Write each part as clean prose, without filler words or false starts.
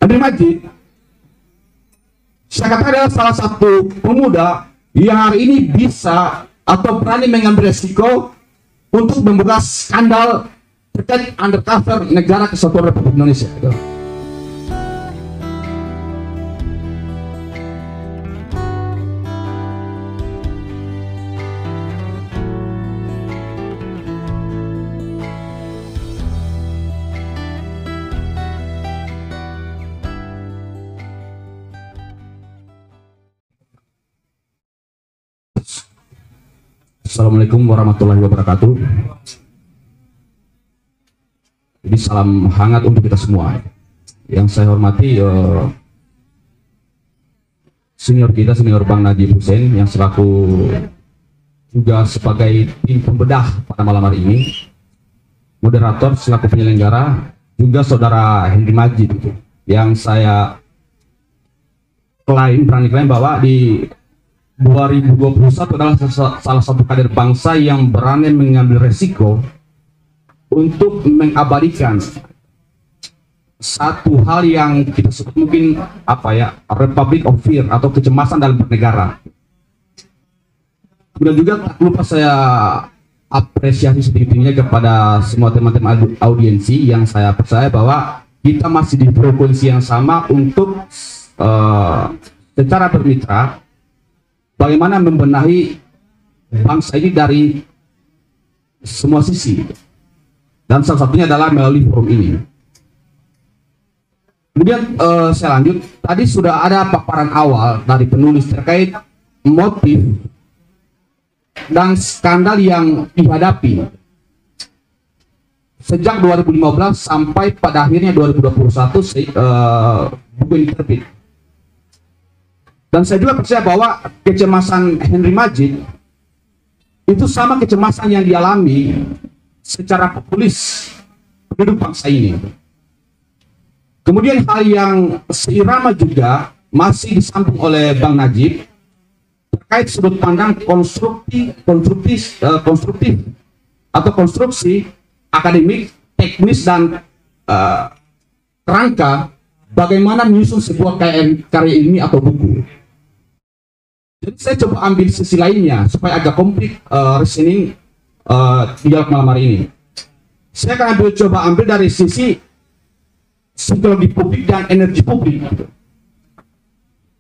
Henry Majid, saya katakan adalah salah satu pemuda yang hari ini bisa atau berani mengambil resiko untuk membuka skandal terkait undercover negara kesatuan Republik Indonesia. Assalamualaikum warahmatullahi wabarakatuh. Jadi salam hangat untuk kita semua. Yang saya hormati senior kita, senior Bang Najib Hussein yang selaku juga sebagai tim pembedah pada malam hari ini, moderator selaku penyelenggara, juga saudara Henry Majid yang saya berani klaim bahwa di 2021 adalah salah satu kader bangsa yang berani mengambil resiko untuk mengabadikan satu hal yang kita sebut mungkin Republic of Fear atau kecemasan dalam bernegara. Kemudian juga tak lupa saya apresiasi sedikitnya kepada semua teman-teman audiensi yang saya percaya bahwa kita masih di frekuensi yang sama untuk secara bermitra bagaimana membenahi bangsa ini dari semua sisi, dan salah satunya adalah melalui forum ini. Kemudian saya lanjut, tadi sudah ada paparan awal dari penulis terkait motif dan skandal yang dihadapi sejak 2015 sampai pada akhirnya 2021 buku ini terbit. Dan saya juga percaya bahwa kecemasan Henry Majid itu sama kecemasan yang dialami secara populis penduduk bangsa ini. Kemudian hal yang seirama juga masih disambung oleh Bang Najib terkait sudut pandang konstruktif atau konstruksi akademik, teknis, dan kerangka bagaimana menyusun sebuah karya ilmiah atau buku. Jadi saya coba ambil sisi lainnya supaya agak komplit reasoning dialog malam hari ini. Saya akan coba ambil dari sisi psikologi publik dan energi publik.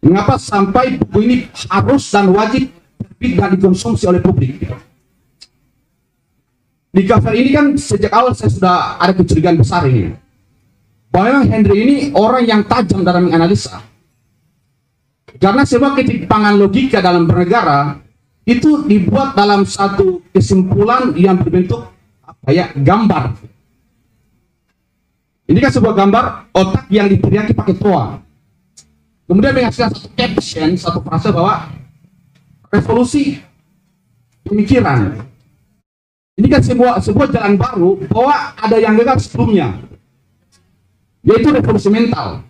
Mengapa sampai buku ini harus dan wajib terbit dan dikonsumsi oleh publik? Di cover ini kan sejak awal saya sudah ada kecurigaan besar ini, bahwa Henry ini orang yang tajam dalam menganalisa. Karena sebuah ketimpangan logika dalam bernegara itu dibuat dalam satu kesimpulan yang berbentuk gambar. Ini kan sebuah gambar otak yang diteriaki pakai toa. Kemudian menghasilkan satu caption, satu frase bahwa revolusi pemikiran. Ini kan sebuah jalan baru bahwa ada yang gagal sebelumnya, yaitu revolusi mental.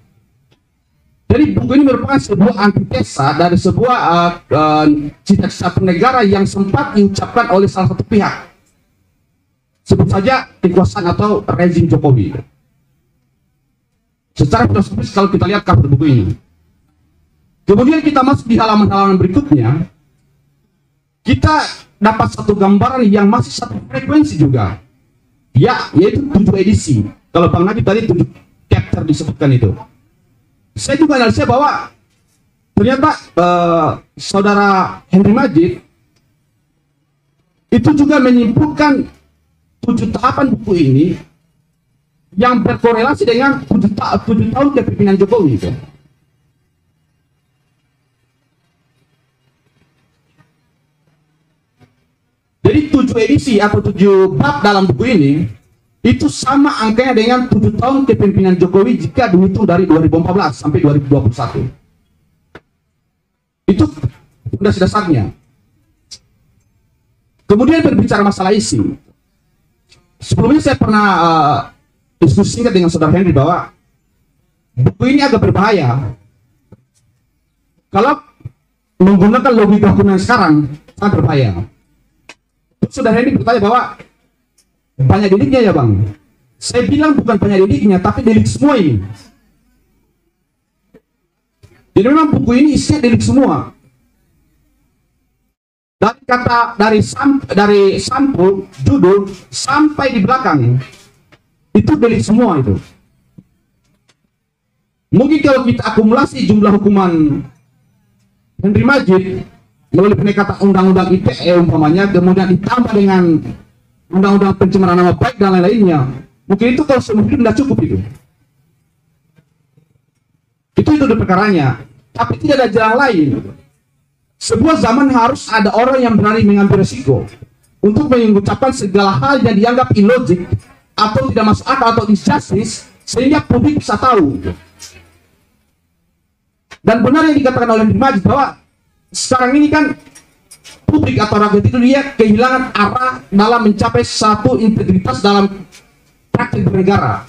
Jadi buku ini merupakan sebuah antitesa dari sebuah cita-cita bernegara yang sempat diucapkan oleh salah satu pihak. Sebut saja kekuasaan atau rezim Jokowi. Secara filosofis kalau kita lihat cover buku ini. Kemudian kita masuk di halaman-halaman berikutnya, kita dapat satu gambaran yang masih satu frekuensi juga, yaitu 7 edisi. Kalau Bang Najib tadi 7 chapter disebutkan itu. Saya juga analisa bahwa ternyata saudara Henry Majid itu juga menyimpulkan 7 tahapan buku ini yang berkorelasi dengan 7 tahun kepemimpinan Jokowi. Jadi 7 edisi atau 7 bab dalam buku ini itu sama angkanya dengan 7 tahun kepemimpinan Jokowi jika dihitung dari 2014 sampai 2021. Itu dasar-dasarnya. Kemudian berbicara masalah isi. Sebelumnya saya pernah diskusi singkat dengan saudara Henry bahwa buku ini agak berbahaya. Kalau menggunakan logika hukum yang sekarang, sangat berbahaya. Saudara Henry bertanya bahwa banyak deliknya ya Bang. Saya bilang bukan banyak deliknya, tapi delik semua ini. Jadi memang buku ini isinya delik semua. Dari sampul, judul sampai di belakang itu delik semua itu. Mungkin kalau kita akumulasi jumlah hukuman Henry Majid melalui pendekatan undang-undang ITE umpamanya, kemudian ditambah dengan undang-undang pencemaran nama baik dan lain-lainnya, mungkin itu kalau seumur hidup tidak cukup itu. Itu perkaranya. Tapi tidak ada jalan lain. Sebuah zaman harus ada orang yang berani mengambil resiko untuk mengucapkan segala hal yang dianggap illogic atau tidak masuk akal atau injustice, sehingga publik bisa tahu. Dan benar yang dikatakan oleh Henry Majid bahwa sekarang ini kan publik atau rakyat itu dia kehilangan arah dalam mencapai satu integritas dalam praktik bernegara.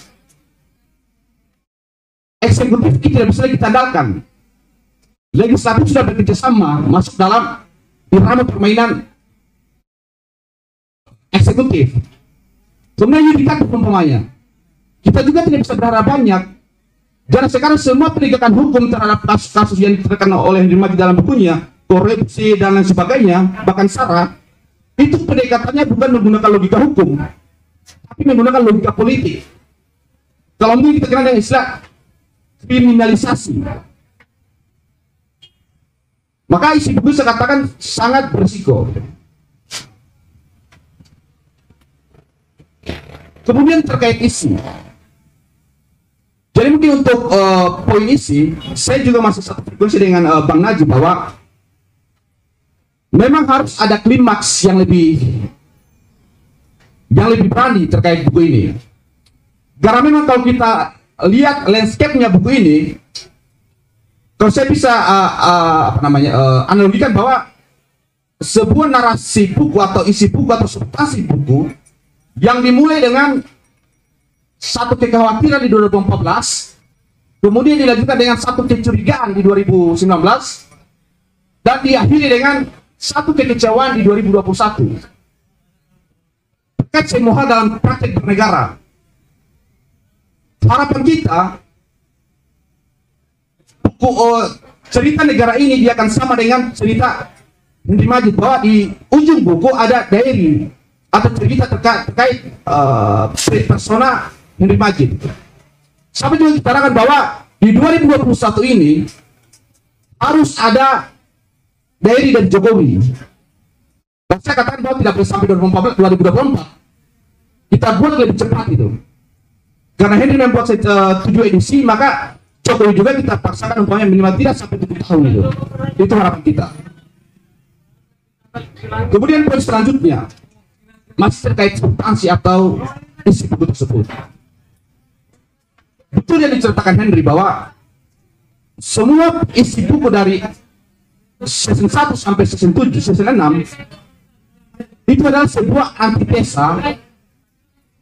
Eksekutif kita tidak bisa lagi kita andalkan. Legislatif sudah bekerja sama masuk dalam irama permainan eksekutif. Kemudian yudikatif umpamanya. Kita juga tidak bisa berharap banyak. Karena sekarang semua penegakan hukum terhadap kasus-kasus yang diterangkan oleh Henry Majid dalam bukunya, korupsi dan lain sebagainya, bahkan SARA, itu pendekatannya bukan menggunakan logika hukum, tapi menggunakan logika politik. Kalau mungkin kita kenal dengan istilah kriminalisasi. Maka isi buku saya katakan sangat berisiko. Kemudian terkait isi. Jadi mungkin untuk poin isi, saya juga masih satu frekuensi dengan Bang Najib bahwa memang harus ada klimaks yang lebih berani terkait buku ini. Karena memang kalau kita lihat landscape-nya buku ini, kalau saya bisa analogikan bahwa sebuah narasi buku atau isi buku atau substansi buku yang dimulai dengan satu kekhawatiran di 2014, kemudian dilanjutkan dengan satu kecurigaan di 2019, dan diakhiri dengan satu kekecewaan di 2021. Terkait semua hal dalam praktek bernegara. Harapan kita buku cerita negara ini dia akan sama dengan cerita Henry Majid, bahwa di ujung buku ada diary atau cerita terkait persona Henry Majid. Sampai juga dikatakan bahwa di 2021 ini harus ada diary dari Jokowi. Dan saya katakan bahwa tidak boleh sampai 2024. Kita buat lebih cepat itu. Karena Henry membuat 7 edisi, maka Jokowi juga kita paksakan umpamanya minimal tidak sampai 7 tahun itu. Itu harapan kita. Kemudian poin selanjutnya masih terkait substansi atau isi buku tersebut. Betul yang diceritakan Henry bahwa semua isi buku dari season 1 sampai season 7, season 6 itu adalah sebuah antitesa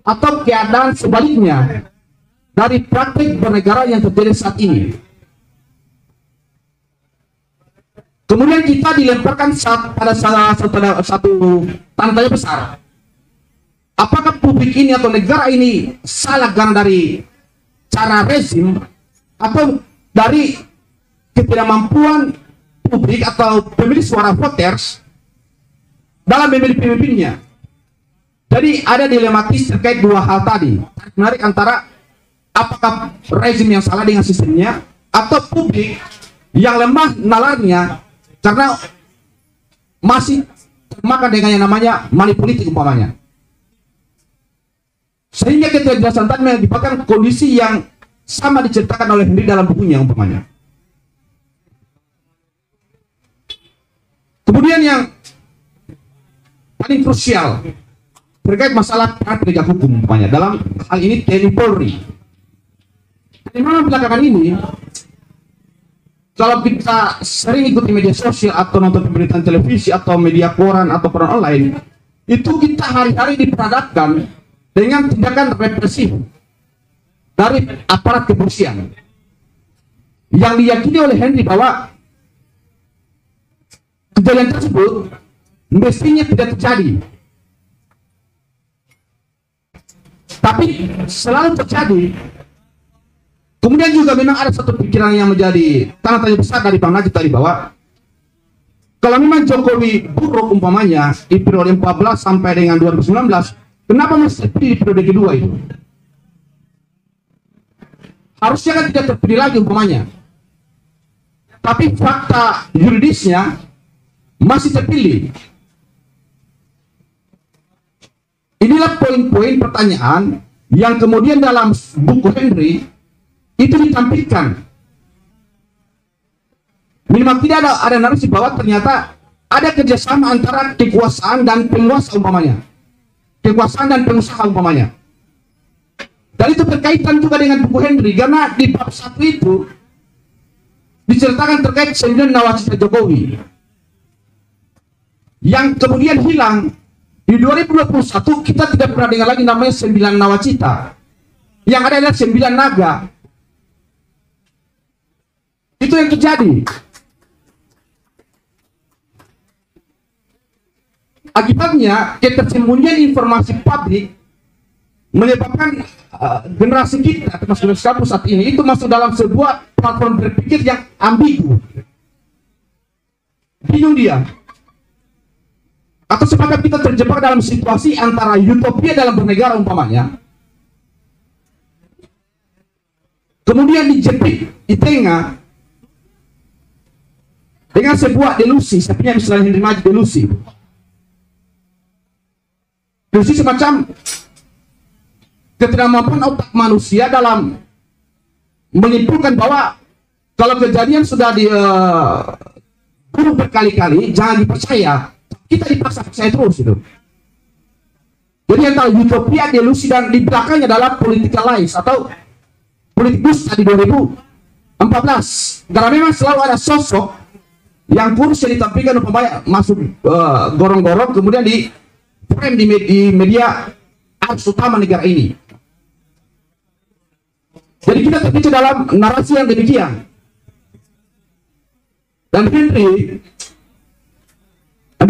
atau keadaan sebaliknya dari praktik bernegara yang terjadi saat ini. Kemudian kita dilemparkan pada satu tanda tanya besar. Apakah publik ini atau negara ini salah karena dari cara rezim atau dari ketidakmampuan publik atau pemilih suara voters dalam memilih pemimpinnya? Jadi ada dilematis terkait dua hal tadi. Menarik antara apakah rezim yang salah dengan sistemnya atau publik yang lemah nalarnya karena masih termakan dengan yang namanya money politik umpamanya. Sehingga ketidakjelasan tadi menyebabkan kondisi yang sama diceritakan oleh Henry dalam bukunya umpamanya. Kemudian yang paling krusial terkait masalah penegak hukum umpamanya, dalam hal ini TNI Polri. Di mana belakangan ini kalau kita sering ikuti media sosial atau nonton pemberitaan televisi atau media koran atau koran online, itu kita hari-hari diperhadapkan dengan tindakan represif dari aparat kepolisian yang diyakini oleh Henry bahwa kejadian tersebut mestinya tidak terjadi, tapi selalu terjadi Kemudian juga memang ada satu pikiran yang menjadi tanda tanya besar dari Bang Najib tadi, bahwa kalau memang Jokowi buruk umpamanya di periode 14 sampai dengan 2019, kenapa masih terpilih di periode kedua itu? Harusnya kan tidak terpilih lagi umpamanya. Tapi fakta yuridisnya masih terpilih. Inilah poin-poin pertanyaan yang kemudian dalam buku Henry itu ditampilkan. Minimal tidak ada narasi bahwa ternyata ada kerjasama antara kekuasaan dan penguasa umpamanya, kekuasaan dan pengusaha umpamanya. Dan itu berkaitan juga dengan buku Henry, karena di bab 1 itu diceritakan terkait 9 nawacita Jokowi yang kemudian hilang. Di 2021 kita tidak pernah dengar lagi namanya 9 nawacita, yang ada adalah 9 naga. Itu yang terjadi. Akibatnya ketersembunyian informasi publik menyebabkan generasi kita, termasuk generasi kampus saat ini, itu masuk dalam sebuah platform berpikir yang ambigu. Bingung dia. Atau sepakat kita terjebak dalam situasi antara utopia dalam bernegara umpamanya, kemudian dijepit di tengah dengan sebuah delusi, seperti misalnya Henry Majid delusi. Delusi semacam ketidakmampuan otak manusia dalam menyimpulkan bahwa kalau kejadian sudah berkali-kali, jangan dipercaya. Kita dipaksa percaya terus itu. Jadi antara utopia, delusi, dan di belakangnya adalah political lies atau politik dusta di 2014. Karena memang selalu ada sosok yang kurus yang ditampilkan umpamanya masuk gorong-gorong, kemudian di frame di media arus utama negara ini. Jadi kita terpicu dalam narasi yang demikian. Dan Henry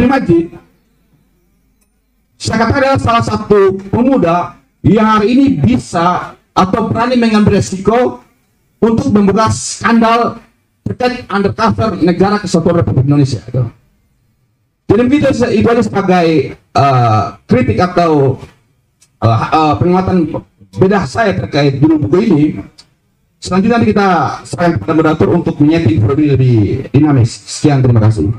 Majid, saya katakan adalah salah satu pemuda yang hari ini bisa atau berani mengambil resiko untuk membuka skandal terkait undercover negara kesatuan Republik Indonesia. Jadi begitu, itu aja sebagai kritik atau penguatan bedah saya terkait judul buku ini. Selanjutnya kita serahkan kepada moderator untuk menyeting lebih dinamis. Sekian, terima kasih.